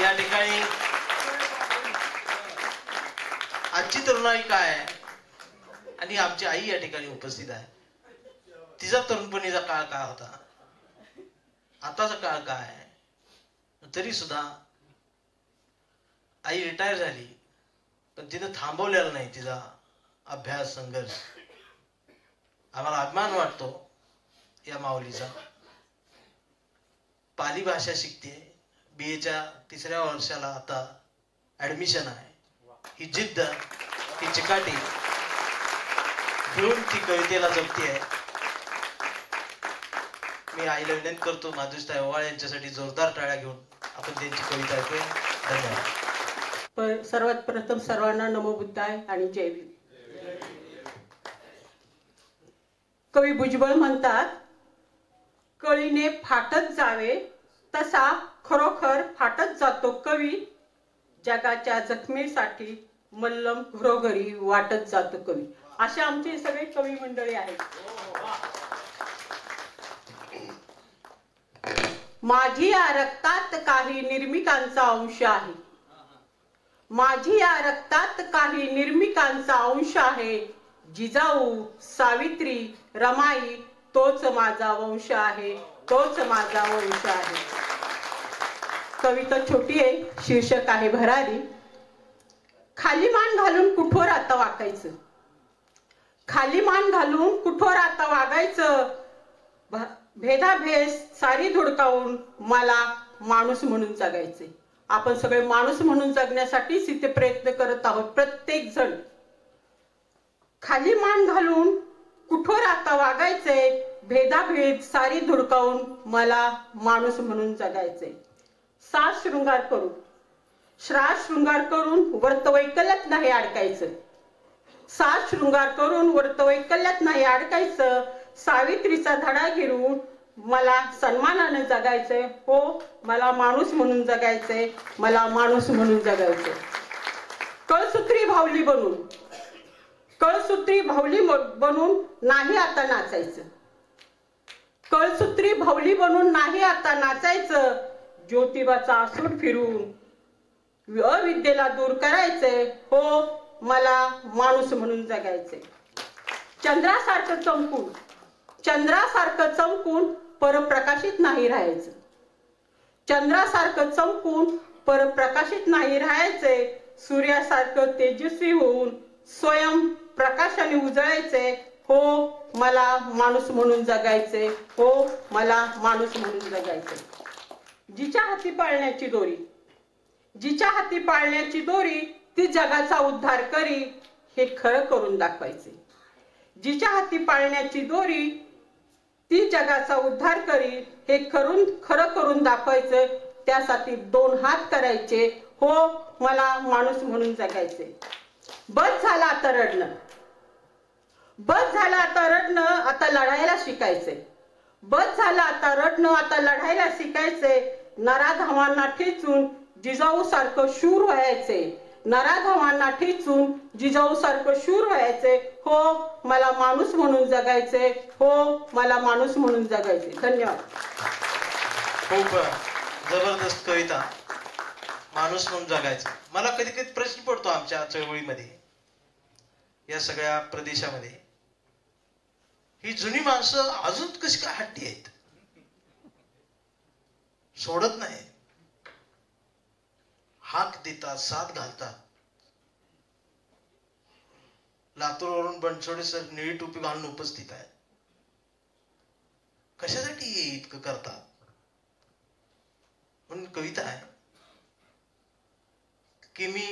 या ठिकाणी आजची तरुणाई काय आहे आणि आमची आई या ठिकाणी उपस्थित आहे. तिचा तरुणपणीचा काळ काय होता, आताचा काळ काय आहे. तरी सुद्धा आई रिटायर झाली, पण तिने थांबवलेला नाही तिचा अभ्यास संघर्ष. आम्हाला अभिमान वाटतो या माऊलीचा. पाली भाषा शिकते, BA च्या 3ऱ्या वर्षाला आता ऍडमिशन आहे. ही जिद्द, ही चिकाटी घेऊन ती कवितेला जपती आहे. मी आईला विनंती करतो, माधुरीताई ओवाळ यांच्यासाठी जोरदार टाळ्या घेऊन आपण त्यांची कविता ऐकूया. धन्यवाद. सर्वात प्रथम सर्वांना नमो बुद्धाय आणि जय भीम. कवी भुजबळ म्हणतात, कळीने फाटत जावे तसा खरोखर फाटत जातो कवी, जगाच्या जखमेसाठी मल्लम घरोघरी वाटत जातो कवी. असे आमचे सगळे कवी मंडळी आहेत. माझी या रक्तात काही निर्मिकांचा अंश आहे, माझी या रक्तात काही निर्मिकांचा अंश आहे. जिजाऊ, सावित्री, रमाई तोच माझा वंश आहे, तोच माझा वंश आहे. कविता छोटी आहे, शीर्षक आहे भरारी. खाली मान घालून कुठवर आता वाकायचं, खाली मान घालून कुठवर आता वागायचं. भेदाभेद सारी धुडकावून मला माणूस म्हणून जगायचे. आपण सगळे माणूस म्हणून जगण्यासाठीच इथे प्रयत्न करत आहोत. प्रत्येक जण खाली मान घालून कुठवर आता वागायचे, भेदाभेद सारी धुडकावून मला माणूस म्हणून जगायचे. साज शृंगार करून, श्रास शृंगार करून वर्तवैकल्यात नाही अडकायचं, साज शृंगार करून वर्तवैकल्यात नाही अडकायचं. सावित्रीचा धडा घेऊन मला सन्मानाने जगायचंय. हो, मला माणूस म्हणून जगायचंय, मला माणूस म्हणून जगायचंय. कळसूत्री भावली बनून, कळसूत्री भावली बनून नाही आता नाचायचं, कळसूत्री भावली बनून नाही आता नाचायचं. ज्योतिबाचा आसूड फिरून अविद्येला दूर करायचंय. हो, मला माणूस म्हणून जगायचंय. चंद्रासारखं चमकून, चंद्रासारखं चमकून परप्रकाशित नाही राहायचं, चंद्रासारखं चमकून परप्रकाशित नाही राहायचंय. सूर्यासारखं तेजस्वी होऊन स्वयं प्रकाशाने उजळायचंय. हो, मला माणूस म्हणून जगायचंय. हो, मला माणूस म्हणून जगायचंय. जिच्या हाती पाळण्याची दोरी, जिच्या हाती पाळण्याची दोरी ती जगाचा उद्धार करी, हे खरं करून दाखवायचे. जिच्या हाती पाळण्याची दोरी ती जगाचा उद्धार करी, हे खरं करून दाखवायचं. त्यासाठी 2 हात करायचे. हो, मला माणूस म्हणून जगायचे. बस झाला आता रडणं, बस झाला आता रडणं, आता लढायला शिकायचंय. बस झाला आता रडणं, आता लढायला शिकायचंय. नराधामांना ठेचून जिजाऊ सारखं शूर व्हायचे, नराधामांना ठेचून जिजाऊ सारखं शूर व्हायचे. हो, मला माणूस म्हणून जगायचे. हो, मला माणूस म्हणून जगायचे. धन्यवाद. खूप जबरदस्त कविता, माणूस म्हणून जगायचं. मला कधी कधी प्रश्न पडतो आमच्या चळवळीमध्ये, या सगळ्या प्रदेशामध्ये, ही जुनी माणसं अजून कशी काय हट्टी आहेत, सोडत नाही, हाक देतात, साथ घालतात. लातूरवरून बनसोडे सर निळी टोपी घालून उपस्थित आहे. कशासाठी इतकं करतात म्हणून कविता आहे की मी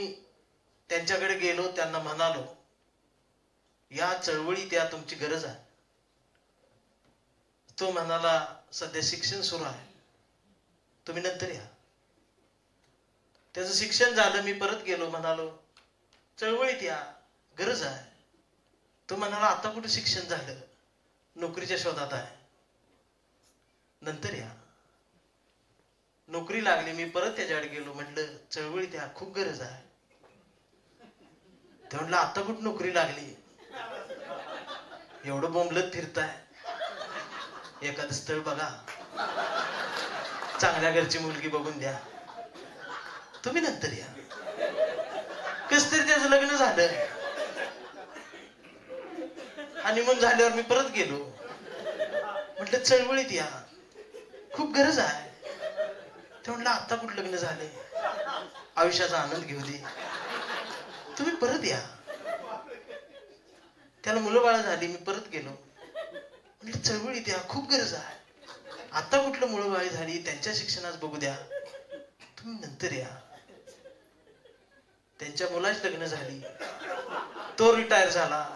त्यांच्याकडे गेलो, त्यांना म्हणालो, या चळवळीत या तुमची गरज आहे. तो म्हणाला, सध्या शिक्षण सुरू आहे, तुम्ही नंतर या. त्याचं शिक्षण झालं, मी परत गेलो, म्हणालो चळवळीत या, गरज आहे. तो म्हणाला, आता कुठे शिक्षण झालं, नोकरीच्या शोधात आहे, नंतर या. नोकरी लागली, मी परत त्याच्याकडे गेलो, म्हटलं चळवळीत या, खूप गरज आहे. ते म्हटलं, आता कुठे नोकरी लागली, एवढं बोंबलत फिरताय, एखादं स्थळ बघा, चांगल्या घरची मुलगी बघून द्या. तुम्ही नंतर या. कस तरी त्याचं लग्न झालं. हनीमून झाल्यावर मी परत गेलो. म्हटलं चळवळीत या, खूप गरज आहे. ते म्हटलं आता कुठं लग्न झाले, आयुष्याचा आनंद घेऊ दे, तुम्ही परत या. त्याला मुलं बाळ झाली. मी परत गेलो. म्हटलं चळवळीत या, खूप गरज आहे. आता कुठलं मुलं बाळ झाली, त्यांच्या शिक्षणात बघू द्या, तुम्ही नंतर या. त्यांच्या मुलाची लग्न झाली, तो रिटायर झाला,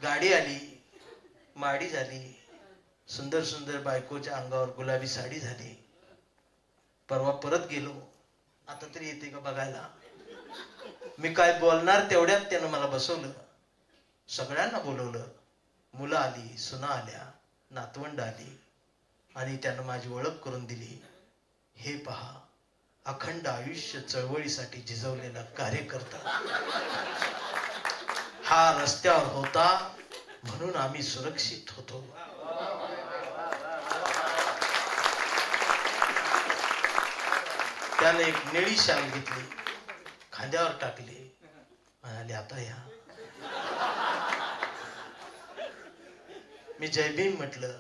गाडी आली, माडी झाली, सुंदर सुंदर बायकोच्या अंगावर गुलाबी साडी झाली. परवा परत गेलो. आता तरी येते का बघायला. मी काय बोलणार तेवढ्यात त्यानं मला बसवलं. सगळ्यांना बोलवलं. मुलं आली, सुना आल्या, नातवंड आली आणि त्यानं माझी ओळख करून दिली. हे पहा, अखंड आयुष्य चळवळीसाठी झिजवलेला कार्यकर्ता हा रस्त्यावर होता, म्हणून आम्ही सुरक्षित होतो. त्याने एक निळी शाल घेतली, खांद्यावर टाकली, म्हणाले आता या. मी जय भीम म्हटलं,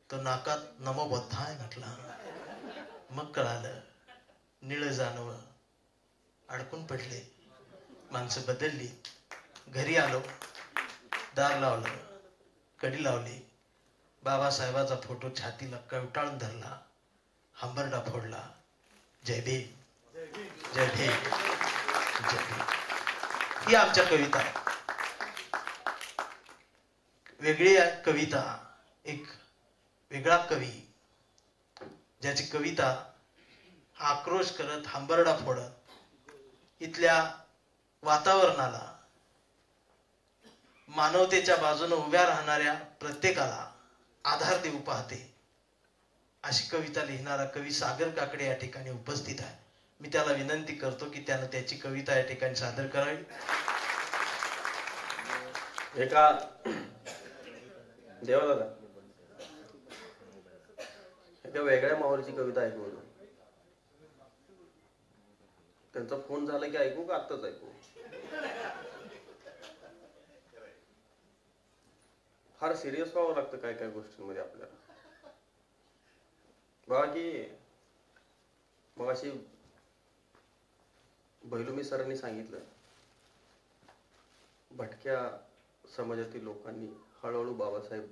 तो नाकात नमो बुद्धाय म्हटला. मग कळालं, निळं जानवं. अडकून पडले. माणसं बदलली. घरी आलो, दार लावलं, कडी लावली, बाबासाहेबाचा फोटो छातीला कवटाळून धरला, हंबरडा फोडला. जय भीम, जय भीम, जय भीम. ही आमच्या कविता आहे. वेगळी कविता, एक वेगळा कवी ज्याची कविता आक्रोश करत, हंबरडा फोडत, इथल्या वातावरणाला, मानवतेच्या बाजूने उभ्या राहणाऱ्या प्रत्येकाला आधार देऊ पाहते, अशी कविता लिहिणारा कवी सागर काकडे या ठिकाणी उपस्थित आहे. मी त्याला विनंती करतो की त्यानं त्याची कविता या ठिकाणी सादर करावी. एका देवादादा एका वेगळ्या मावळची कविता ऐकू. त्यांचा फोन झाला की ऐकू का आत्ताच ऐकू? फार सिरियस व्हावं लागतं काय काय गोष्टींमध्ये आपल्याला. बघा की मग अशी बैलुमी सरांनी सांगितलं, भटक्या समाजातील लोकांनी हळूहळू बाबासाहेब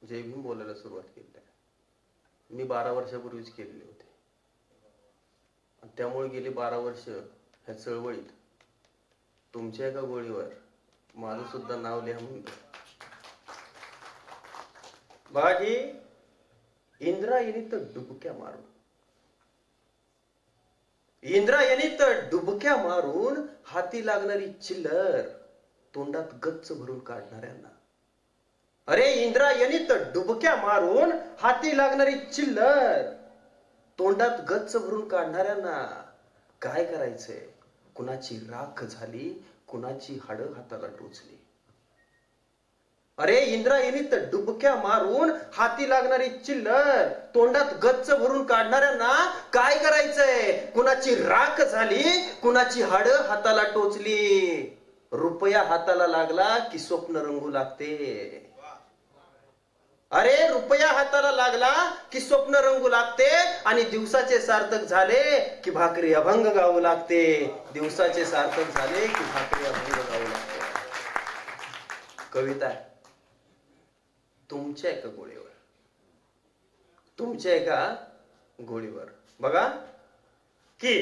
जय भीम बोलायला सुरुवात केली आहे. मी 12 वर्षापूर्वीच केलेले होते. आणि त्यामुळे गेली 12 वर्ष ह्या चळवळीत तुमच्या एका गोळीवर माझं सुद्धा नाव लिहा म्हणतो. बघा की इंद्रायणी तर डुबक्या मारून, इंद्रायणी तर डुबक्या मारून हाती लागणारी चिल्लर तोंडात गच्च भरून काढणाऱ्यांना. अरे इंद्रायणी तर डुबक्या मारून हाती लागणारी चिल्लर तोंडात गच्च भरून काढणाऱ्यांना काय करायचंय? कुणाची राख झाली, कुणाची हाडं हाताला टोचली. अरे इंद्रायणी तर डुबक्या मारून हाती लागणारी चिल्लर तोंडात गच्च भरून काढणाऱ्यांना काय करायचंय? कुणाची राख झाली, कुणाची हाडं हाताला टोचली. रुपया हाताला लागला की स्वप्न रंगू लागते. अरे रुपया हाताला लागला की स्वप्न रंगू लागते आणि दिवसाचे सार्थक झाले की भाकरी अभंग गाऊ लागते. दिवसाचे सार्थक झाले की भाकरी अभंग गाऊ लागते. कविता आहे तुमच्या एका गोळीवर, तुमच्या एका गोळीवर. बघा की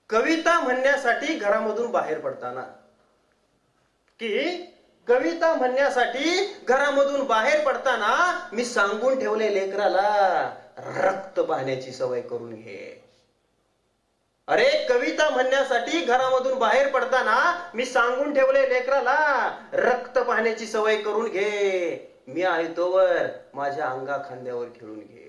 कविता म्हणण्यासाठी घरामधून बाहेर पडताना, की कविता म्हणण्यासाठी घरामधून बाहेर पडताना मी सांगून ठेवले लेकराला रक्त पाहण्याची सवय करून घे. अरे कविता म्हणण्यासाठी घरामधून बाहेर पडताना मी सांगून ठेवले लेकराला रक्त पाहण्याची सवय करून घे. मी आहे तोवर माझ्या अंगा खांद्यावर खेळून घे.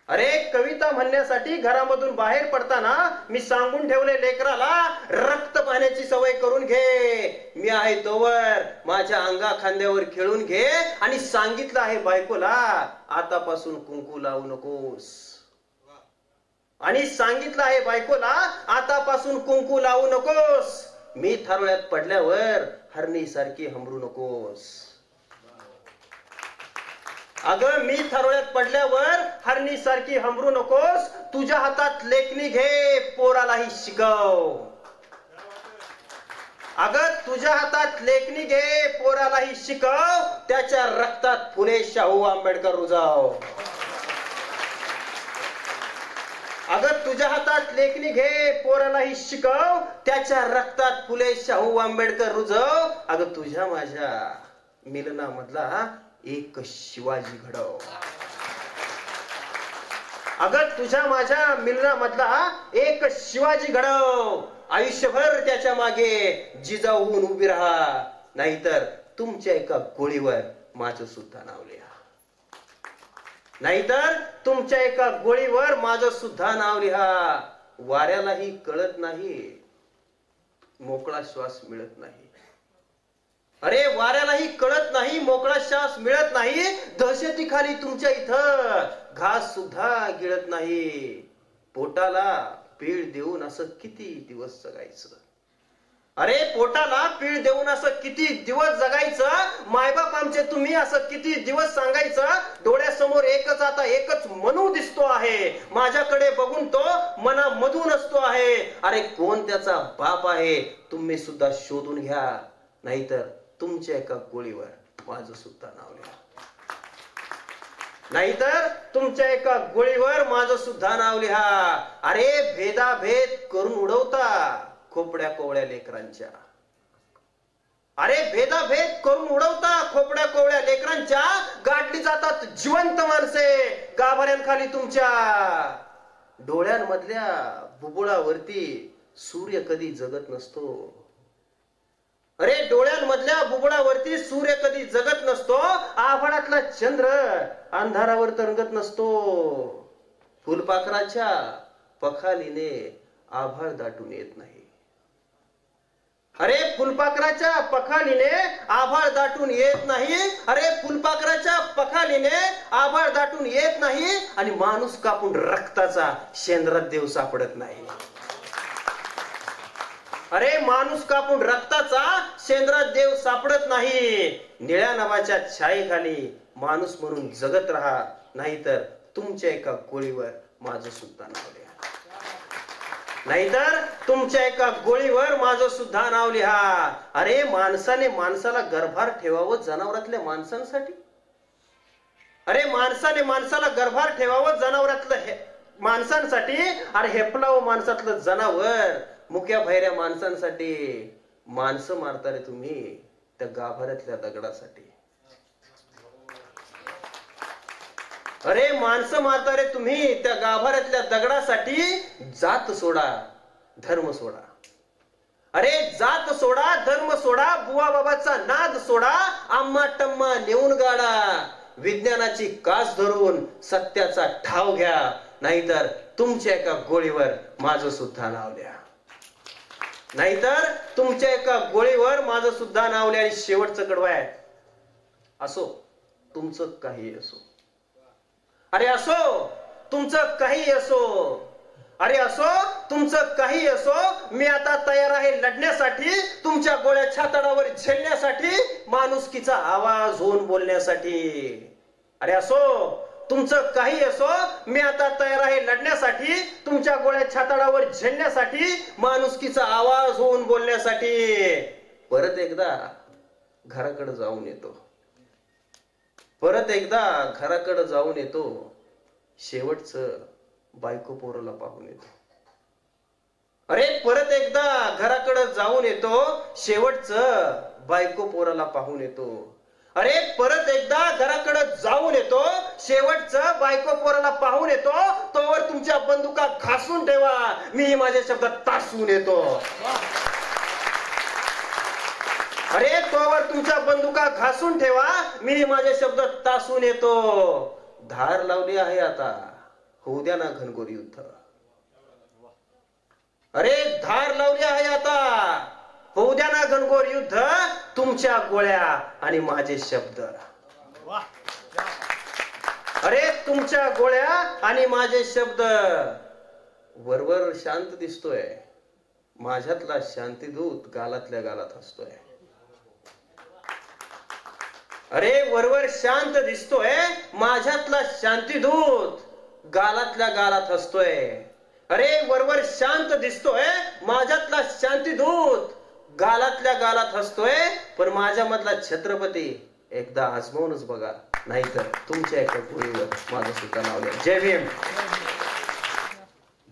अरे कविता म्हणण्यासाठी घरामधून बाहेर पडताना मी सांगून ठेवले लेकराला रक्त पाहण्याची सवय करून घे. मी आहे तोवर माझ्या अंगा खांद्यावर खेळून घे. आणि सांगितलं आहे बायकोला आतापासून कुंकू लावू नकोस. आणि सांगितलं आहे बायकोला, आतापासून कुंकू लावू नकोस, मी थारोळ्यात पडल्यावर हरणी सारखी हमरू नकोस. अगं मी थारोळ्यात पडल्यावर हरणी सारखी हमरू नकोस, तुझ्या हातात लेखणी घे, पोरालाही शिकव. अगं तुझ्या हातात लेखणी घे, पोरालाही शिकव, त्याच्या रक्तात फुले शाहू आंबेडकर रुजाव. अगं तुझ्या हातात लेखणी घे, पोरालाही शिकव, त्याच्या रक्तात फुले शाहू आंबेडकर रुजव. अगं तुझ्या माझ्या मिलनामधला एक शिवाजी घडव. अगं तुझ्या माझ्या मिलनामधला एक शिवाजी घडव. आयुष्यभर त्याच्या मागे जिजाऊ होऊन उभी राहा, नाहीतर तुमच्या एका गोळीवर माझं सुद्धा नाव लिहा. नाहीतर तुमच्या एका गोळीवर माझं सुद्धा नाव लिहा. वाऱ्यालाही कळत नाही, मोकळा श्वास मिळत नाही. अरे वाऱ्यालाही कळत नाही, मोकळा श्वास मिळत नाही. दहशतीखाली तुमच्या इथं घास सुद्धा गिळत नाही. पोटाला पीळ देऊन असं किती दिवस जगायचं. अरे पोटाला पीळ देऊन असं किती दिवस जगायचं. मायबाप आमचे तुम्ही असं किती दिवस सांगायचं. डोळ्यासमोर एकच आता एकच मनू दिसतो आहे, माझ्याकडे बघून तो मनामधून असतो आहे. अरे कोण त्याचा बाप आहे तुम्ही सुद्धा शोधून घ्या, नाहीतर तुमच्या एका गोळीवर माझं सुद्धा नाव लिहा. नाहीतर तुमच्या एका गोळीवर माझं सुद्धा नाव लिहा. अरे भेदाभेद करून उडवता खोपड्या कोवळ्या लेकरांच्या. अरे भेदाभेद करून उडवता खोपड्या कोवळ्या लेकरांच्या. गाठली जातात जिवंत माणसे गाभाऱ्यांखाली तुमच्या. डोळ्यांमधल्या बुबुळावरती सूर्य कधी जगत नसतो. अरे डोळ्यांमधल्या बुबुळावरती सूर्य कधी जगत नसतो. आभाळातला चंद्र अंधारावर तरंगत नसतो. फुलपाखराच्या पखालीने आभाळ दाटून येत नाही. अरे फुलपाखराच्या पखालीने आभाळ दाटून येत नाही. अरे फुलपाखराच्या पखालीने आभाळ दाटून येत नाही. आणि माणूस कापून रक्ताचा शेंद्रात देव सापडत नाही. अरे माणूस कापून रक्ताचा शेंद्रात देव सापडत नाही. निळ्या नावाच्या छायेखाली माणूस म्हणून जगत राहा, नाहीतर तुमच्या एका गोळीवर माझं सुद्धा नाव लिहा. नाहीतर तुमच्या एका गोळीवर माझं सुद्धा नाव लिहा. अरे माणसाने माणसाला गर्भार ठेवावं जनावरातल्या माणसांसाठी. अरे माणसाने माणसाला गर्भार ठेवावं जनावरातलं माणसांसाठी. अरे हेपलाव माणसातलं जनावर मुक्या भैऱ्या माणसांसाठी. माणसं मारता रे तुम्ही त्या गाभाऱ्यातल्या दगडासाठी. अरे माणसं मारता रे तुम्ही त्या गाभाऱ्यातल्या दगडासाठी. जात सोडा धर्म सोडा. अरे जात सोडा धर्म सोडा. बुवा बाबाचा नाद सोडा. आम्हा टम्मा नेऊन गाडा. विज्ञानाची कास धरून सत्याचा ठाव घ्या, नाहीतर तुमच्या एका गोळीवर माझं सुद्धा नाव द्या. नाहीतर तुमच्या एका गोळीवर माझं सुद्धा नाव लिहा. आणि शेवटचं कडवं आहे, असो तुमचं काही असो. अरे असो तुमचं काही असो. अरे असो तुमचं काही असो. मी आता तयार आहे लढण्यासाठी, तुमच्या गोळ्या छातडावर झेलण्यासाठी, माणुसकीचा आवाज होऊन बोलण्यासाठी. अरे असो तुमचं काही असो. मी आता तयार आहे लढण्यासाठी, तुमच्या गोळ्या छातडावर झेलण्यासाठी, माणुसकीचा आवाज होऊन बोलण्यासाठी. परत एकदा घराकडे जाऊन येतो. परत एकदा घराकडे जाऊन येतो. शेवटचं बायको पोराला पाहून येतो. अरे परत एकदा घराकडे जाऊन येतो. शेवटचं बायको पोराला पाहून येतो. अरे परत एकदा घराकडे जाऊन येतो. शेवटचं बायको पोराला पाहून येतो. तोवर तुमच्या बंदुका घासून ठेवा, मी माझे शब्द तासून येतो. अरे तोवर तुमच्या बंदुका घासून ठेवा, मी माझे शब्द तासून येतो. धार लावली आहे आता, होऊ द्या ना घनघोर युद्ध. अरे धार लावली आहे आता, होऊ द्या ना घनघोर युद्ध. तुमच्या गोळ्या आणि माझे शब्द. अरे तुमच्या गोळ्या आणि माझे शब्द. वरवर शांत दिसतोय, माझ्यातला शांतीदूत गालातल्या गालात हसतोय. अरे वरवर शांत दिसतोय, माझ्यातला शांतीदूत गालातल्या गालात हसतोय. अरे वरवर शांत दिसतोय, माझ्यातला शांतीदूत गालातल्या गालात हसतोय. पण माझ्या मधला छत्रपती एकदा आजमावूनच बघा, नाहीतर तुमच्या एका गोळीवर माझं सुद्धा नाव द्या. जय भीम.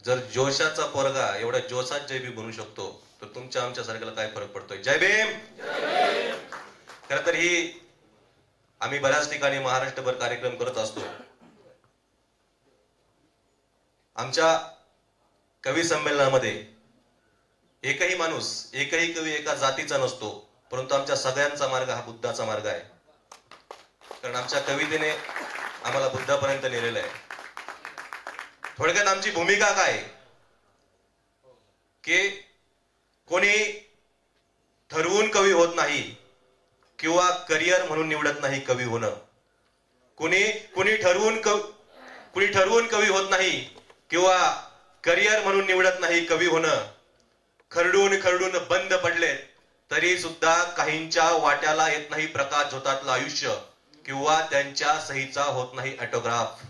जर जोशाचा पोरगा एवढ्या जोशात जय भीम बनू शकतो, तर तुमच्या आमच्या सारख्याला काय फरक पडतोय? जय भीम. खरं तर ही आम्ही बऱ्याच ठिकाणी महाराष्ट्रभर कार्यक्रम करत असतो. आमच्या कवी संमेलनामध्ये एकही माणूस, एकही कवी एका जातीचा नसतो, परंतु आमच्या सगळ्यांचा मार्ग हा बुद्धाचा मार्ग आहे. कारण आमच्या कवितेने आम्हाला बुद्धापर्यंत नेलेलं आहे. थोडक्यात आमची भूमिका काय, की कोणी ठरवून कवी होत नाही किंवा करिअर म्हणून निवडत नाही कवी होणं. कुणी ठरवून कवी होत नाही किंवा करिअर म्हणून निवडत नाही कवी होणं. खरडून बंद पडले तरी सुद्धा काहींच्या वाट्याला येत नाही प्रकाश झोतातलं आयुष्य, किंवा त्यांच्या सहीचा होत नाही ऑटोग्राफ.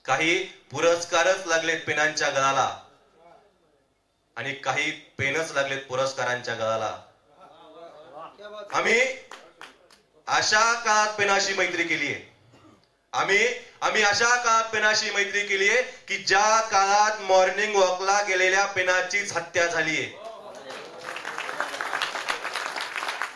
काही पुरस्कारच लागलेत पेनांच्या गळाला, आणि काही पेनच लागलेत पुरस्कारांच्या गळाला. आम्ही अशा काळात पेनाशी मैत्री केली आहे. आम्ही अशा काळात पेनाशी मैत्री केली आहे की ज्या काळात मॉर्निंग वॉकला गेलेल्या पेनाचीच हत्या झालीय.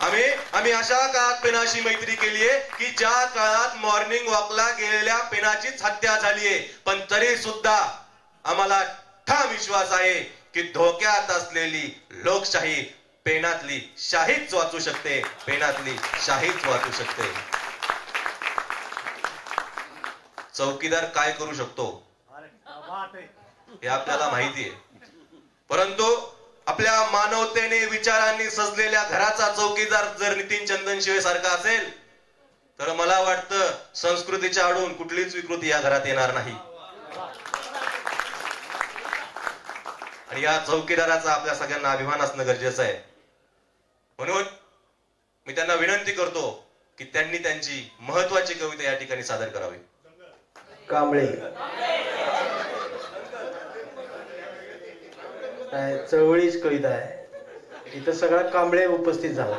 आम्ही अशा काळात पेनाशी मैत्री केली आहे की ज्या काळात मॉर्निंग वॉकला गेलेल्या पेनाचीच हत्या झालीय. पण तरी सुद्धा आम्हाला ठाम विश्वास आहे की धोक्यात असलेली लोकशाही पेनातली शाहीच वाचू शकते, पेनातली शाहीच वाचू शकते. चौकीदार काय करू शकतो हे आपल्याला माहिती आहे, परंतु आपल्या मानवतेने विचारांनी सजलेल्या घराचा चौकीदार जर नितीन चंदन शिवे सारखा असेल, तर मला वाटतं संस्कृतीच्या आडून कुठलीच विकृती या घरात येणार नाही. आणि या चौकीदाराचा आपल्या सगळ्यांना अभिमान असणं गरजेचं आहे. म्हणून मी त्यांना विनंती करतो की त्यांनी त्यांची महत्वाची कविता या ठिकाणी सादर करावी. कांबळे चळवळीच कविता आहे. इथं सगळा कांबळे उपस्थित झाला.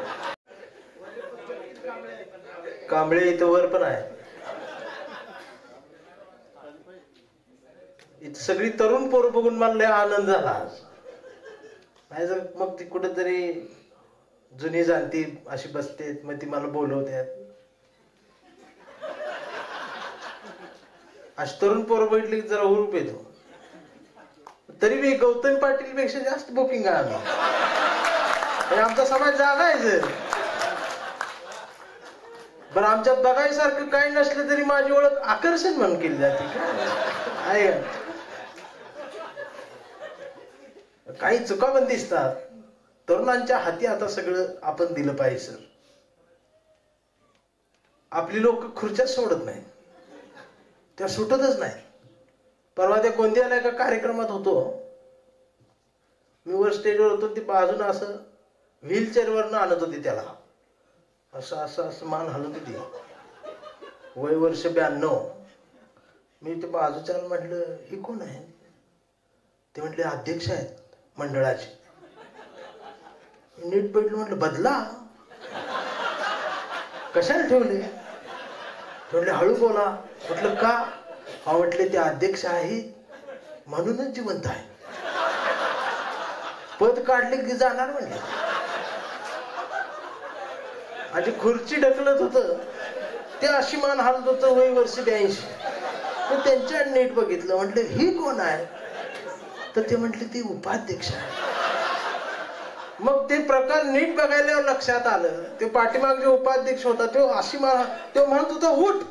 कांबळे इथं वर पण आहे. इथं सगळी तरुण पोरं बघून मला लय आनंद झाला. नाही जर मग ती कुठेतरी जुनी जाणती अशी बसते, मग ती मला बोलवतात. अशी तरुण पोरं बैठली की जरा हुरूप येतो. तरी मी गौतम पाटील पेक्षा जास्त बुकिंग आहे आम्ही. आमचा समाज जागा आहे. बरं आमच्यात बघायसारखं काही नसलं तरी माझी ओळख आकर्षण म्हणून केली जाते. आहे काही चुका पण दिसतात. तरुणांच्या हाती आता सगळं आपण दिलं पाहिजे सर. आपली लोक खुर्च्या सोडत नाही, त्या सुटतच नाही. परवा त्या गोंदियाला एका कार्यक्रमात होतो मी, वर स्टेजवर होतो. ती बाजून असं व्हीलचेअरवरनं आणत होती त्याला, असं असं असं मान हलत होती. वय वर्ष 92. मी ते बाजूच्या म्हटलं ही कोण आहे? ते म्हटले अध्यक्ष आहेत मंडळाचे. नीट बैठलं. म्हटलं बदला कशाला ठेवले? म्हटले हळू बोला. म्हटलं का? हा म्हटले ते अध्यक्ष आहेत म्हणूनच जिवंत आहे. पद काढले की जाणार म्हणले. आणि खुर्ची ढकलत होत ते अशी मान हालत होत. वय वर्ष 82. पण त्यांच्या नीट बघितलं. म्हटलं ही कोण आहे? तर ते म्हटले ती उपाध्यक्ष आहे. मग ते प्रकार नीट बघायला लक्षात आलं. ते पाठीमाग जो उपाध्यक्ष होता तो अशी तो म्हणत होता उठ,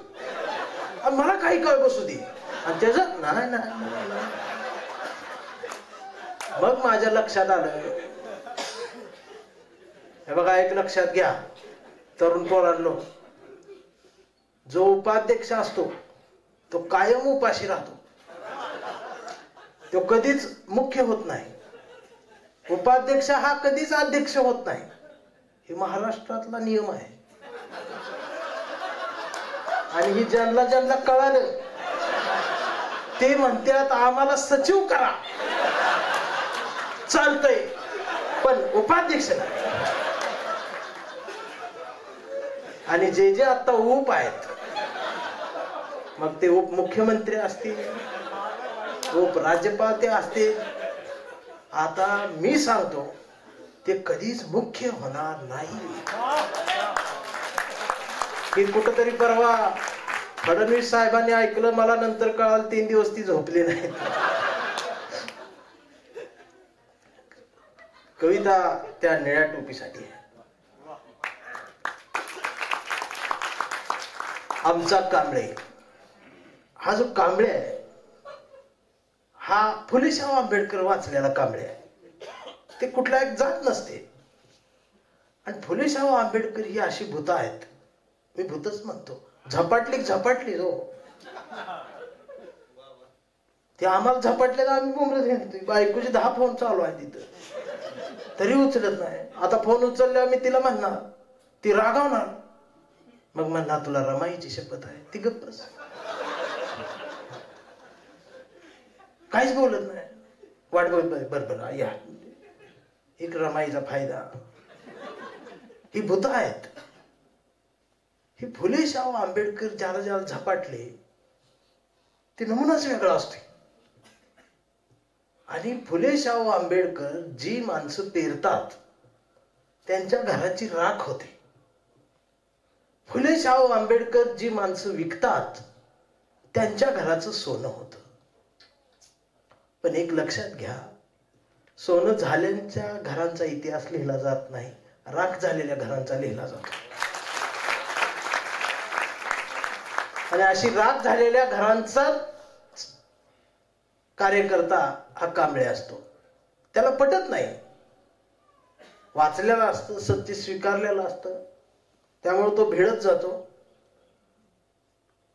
मला काही कळ बसू दे. आणि त्याच नाही नाही. मग माझ्या लक्षात आलं. हे बघा एक लक्षात घ्या तरुण पोरांनो, जो उपाध्यक्ष असतो तो कायम उपाशी राहतो. तो कधीच मुख्य होत नाही. उपाध्यक्ष हा कधीच अध्यक्ष होत नाही. हे महाराष्ट्रातला नियम आहे. आणि ही ज्यांना ज्यांना कळालं ते म्हणतात आम्हाला सचिव करा, चालतंय, पण उपाध्यक्ष नाही. आणि जे जे आता उप आहेत, मग ते उपमुख्यमंत्री असतील, उपराज्यपाल ते असतील, आता मी सांगतो ते कधीच मुख्य होणार नाही. हे कुठंतरी परवा फडणवीस साहेबांनी ऐकलं, मला नंतर कळालं 3 दिवस ती झोपली नाही. कविता त्या निळ्या टोपीसाठी. आमचा कांबळे, हा जो कांबळे आहे हा फुले शाहू आंबेडकर वाचलेला कांबळे आहे. ते कुठला एक जात नसते. आणि फुले शाहू आंबेडकर ही अशी भूत आहेत, मी भूतच म्हणतो, झपाटली हो. ते आम्हाला झपाटले, आम्ही बोंबलत घेतोय. बायकोचे 10 फोन चालू आहे तिथं, तरी उचलत नाही. आता फोन उचलल्यावर मी तिला म्हणणार, ती रागावणार, मग म्हणणार तुला रमाईची शपथ आहे, ती गप्प बस, काहीच बोलत नाही. वाट बरोबर या, एक रमाईचा फायदा. ही भूत आहेत. ही फुले शाहू आंबेडकर ज्याला ज्याला झपाटले ते नमुनाच वेगळा असतो. आणि फुले शाहू आंबेडकर जी माणसं पेरतात त्यांच्या घराची राख होते. फुले शाहू आंबेडकर जी माणसं विकतात त्यांच्या घराचं सोनं होतं. पण एक लक्षात घ्या, सोनं झालेल्या घरांचा इतिहास लिहिला जात नाही, राख झालेल्या घरांचा लिहिला जातो. आणि अशी राख झालेल्या घरांचा कार्यकर्ता हा कांबळे असतो. त्याला पटत नाही, वाचलेला असतं, सत्य स्वीकारलेलं असतं, त्यामुळे तो भिडत जातो.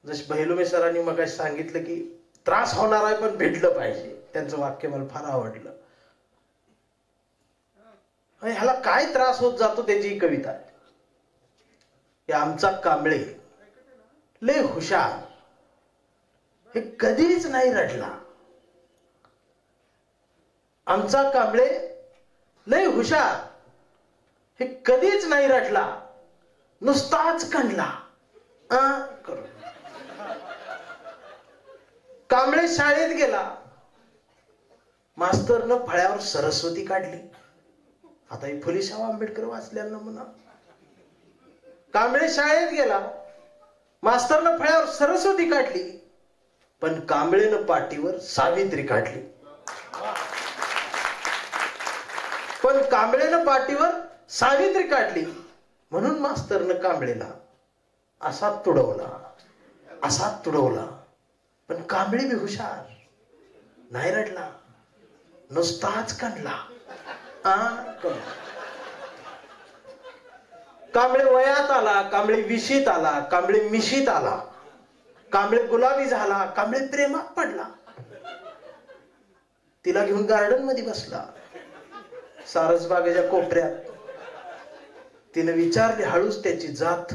जसे बहिलुमे सरांनी मग सांगितलं की त्रास होणार आहे पण भेटलं पाहिजे, त्यांचं वाक्य मला फार आवडलं. ह्याला काय त्रास होत जातो त्याची कविता आहे. आमचा कांबळे लय हुशार, हे कधीच नाही रडला. आमचा कांबळे लय हुशार, हे कधीच नाही रडला, नुसताच कणला. कांबळे शाळेत गेला, मास्तरनं फळ्यावर सरस्वती काढली. आता ही फुले शाहू आंबेडकर वाचल्यानं नमुना. कांबळे शाळेत गेला, मास्तरनं फळ्यावर सरस्वती काढली, पण कांबळेनं पाटीवर सावित्री काढली. पण कांबळेनं पाटीवर सावित्री काढली म्हणून मास्तरनं कांबळेला असा तुडवला. पण कांबळे बी हुशार, नाही रडला, नुसताच कणला. कांबळे वयात आला, कांबळे विशीत आला, कांबळे मिशीत आला, कांबळे गुलाबी झाला, कांबळे प्रेमात पडला. तिला घेऊन गार्डन मध्ये बसला, सारसबागेच्या कोपऱ्यात. तिने विचारले हळूच त्याची जात.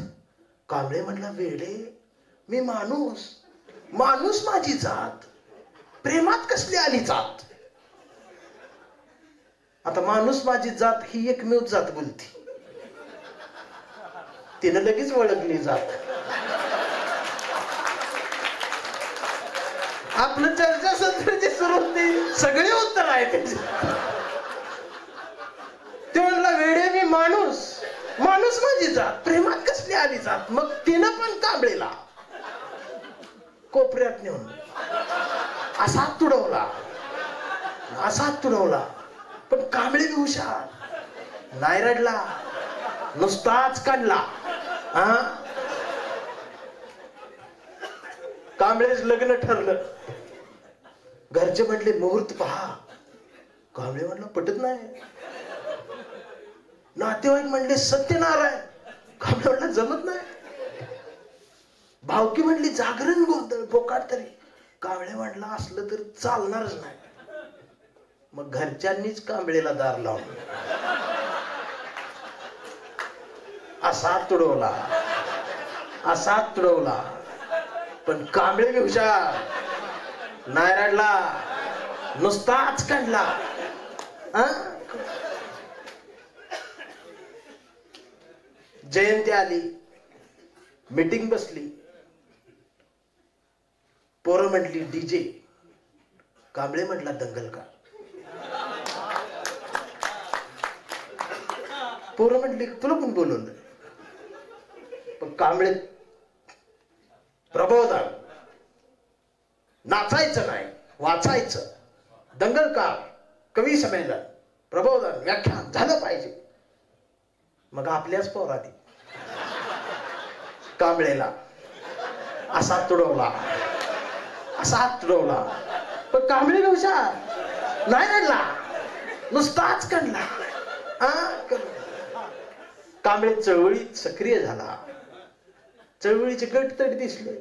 कांबळे म्हणला, वेडे, मी माणूस माझी जात, प्रेमात कसली आली जात. आता माणूस माझी जात ही एकमेव जात बोलती. तिनं लगेच ओळखली जात. आपलं चर्चासत्र जे सुरू होते सगळे उत्तर आहे त्याचे. ते म्हणला, वेडे, मी माणूस माझी जात, प्रेमात कसली आली जात. मग तिनं पण कांबळेला कोपऱ्यात नेऊन असा तुडवला. पण कांबळे बी हुशार, नाही रडला, नुसताच काढला. कांबळेच लग्न ठरलं. घरचे म्हटले मुहूर्त पहा. कांबळे म्हटलं पटत नाही. नातेवाईक म्हणले सत्यनारायण. कांबळे म्हटलं जमत नाही. भावकी म्हणली जागरण गोंधळ बोकाट तरी. कांबळे म्हटलं असलं तर चालणारच नाही. मग घरच्यांनीच कांबळेला दार लावून असा तुडवला, असा तुडवला. पण कांबळे बी हुशार, नाही रडला, नुसताच काढला. जयंती आली, मीटिंग बसली, पोरं म्हटली डीजे, कांबळे म्हटला दंगल का. पोरं म्हटली तुला कोण बोलवलं. पण कांबळे प्रबोधन, नाचायचं नाही, वाचायचं, दंगलकार, कवी संमेलन, प्रबोधन, व्याख्यान झालं पाहिजे. मग आपल्याच पोराने कांबळेला असा तुडवला, असा तुडवला. पण कांबळे हुशार, नाही रडला, नुसताच काढला. कांबळे चळवळीत सक्रिय झाला, चळवळीचे गट तरी दिसले.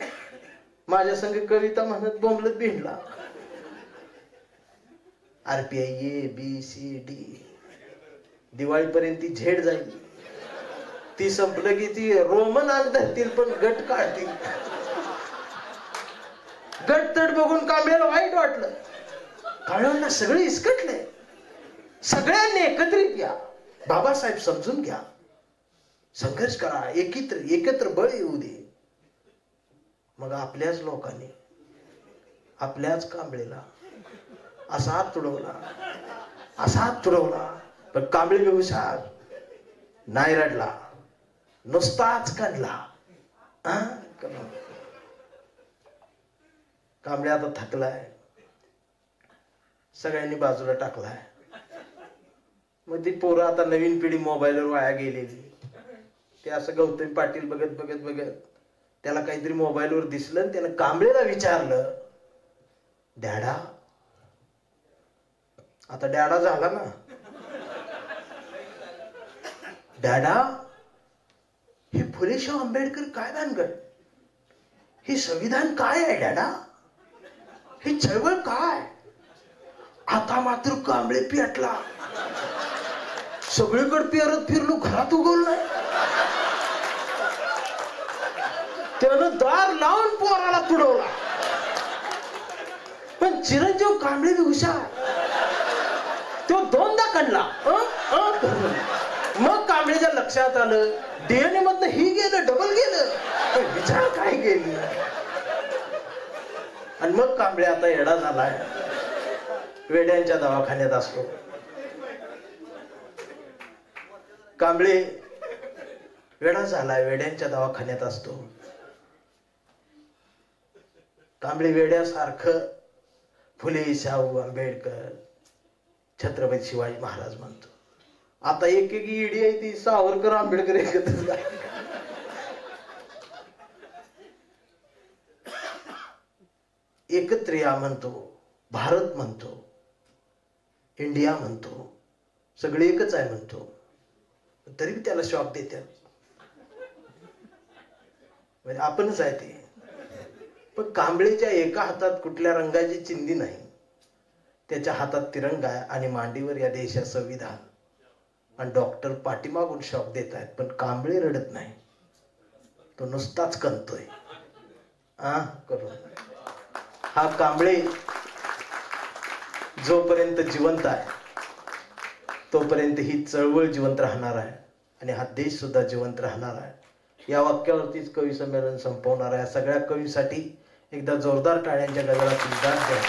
माझ्या संग कविता म्हणत बोंबलत भिंडला. RPI ABCD दिवाळीपर्यंत ती झेड जाईल. ती संपलं की ती रोमन अंक धरतील पण गट काढतील. गट तट बघून कांबळेला वाईट वाटलं. कांबळ्यांना सगळे इसकटले. सगळ्यांनी एकत्रित या, बाबासाहेब समजून घ्या, संघर्ष करा, एकत्र बळ येऊ दे. मग आपल्याच लोकांनी आपल्याच कांबळेला असा तुडवला, असा तुडवला. पण कांबळे बी हुशार, नाही रडला, नुसताच काढला. कांबळे आता थकलाय, सगळ्यांनी बाजूला टाकलाय. मग ती पोरं आता नवीन पिढी मोबाईलवर वाया गेलेली. ते असं गौतमी पाटील बघत बघत बघत त्याला काहीतरी मोबाईलवर दिसलं, त्यानं कांबळेला विचारलं, डॅडा, आता डॅडा झाला ना, डॅडा हे फुलेशाह आंबेडकर काय भानगड, हे संविधान काय आहे डॅडा, ही चळवळ काय. आता मात्र कांबळे पेटला. सगळीकडे पेरत फिरलो, घरात उगवलं नाही. त्यानं दार लावून पोराला तुडवला. पण चिरंजीव कांबळे बी हुशार, तो दोनदा काढला. मग कांबळेच्या लक्षात आलं, DNA मधनं ही गेलं, डबल गेलं, विचार काय गेली. आणि मग कांबळे आता येडा झालाय, वेड्यांच्या दवाखान्यात असतो. कांबळे वेडा झालाय, वेड्यांच्या दवाखान्यात असतो. कांबळे वेड्यासारखं फुले, शाहू, आंबेडकर, छत्रपती शिवाजी महाराज म्हणतो. आता एक ईडी आहे ती सावरकर आंबेडकर एकत्र. एकत्र या म्हणतो, भारत म्हणतो, इंडिया म्हणतो, सगळे एकच आहे म्हणतो, तरी त्याला शॉक देतात. म्हणजे आपणच आहे ते. पण कांबळेच्या एका हातात कुठल्या रंगाची चिंधी नाही, त्याच्या हातात तिरंगा आहे आणि मांडीवर या देशात संविधान. आणि डॉक्टर पाठीमागून शॉक देत आहेत, पण कांबळे रडत नाही, तो नुसताच कणतोय. करून हा कांबळे जोपर्यंत जिवंत आहे तोपर्यंत ही चळवळ जिवंत राहणार आहे आणि हा देश सुद्धा जिवंत राहणार आहे. या वाक्यावरतीच कवी संमेलन संपवणार आहे. सगळ्या कवीसाठी एकदा जोरदार टाळ्यांच्या गजरात दाद द्या.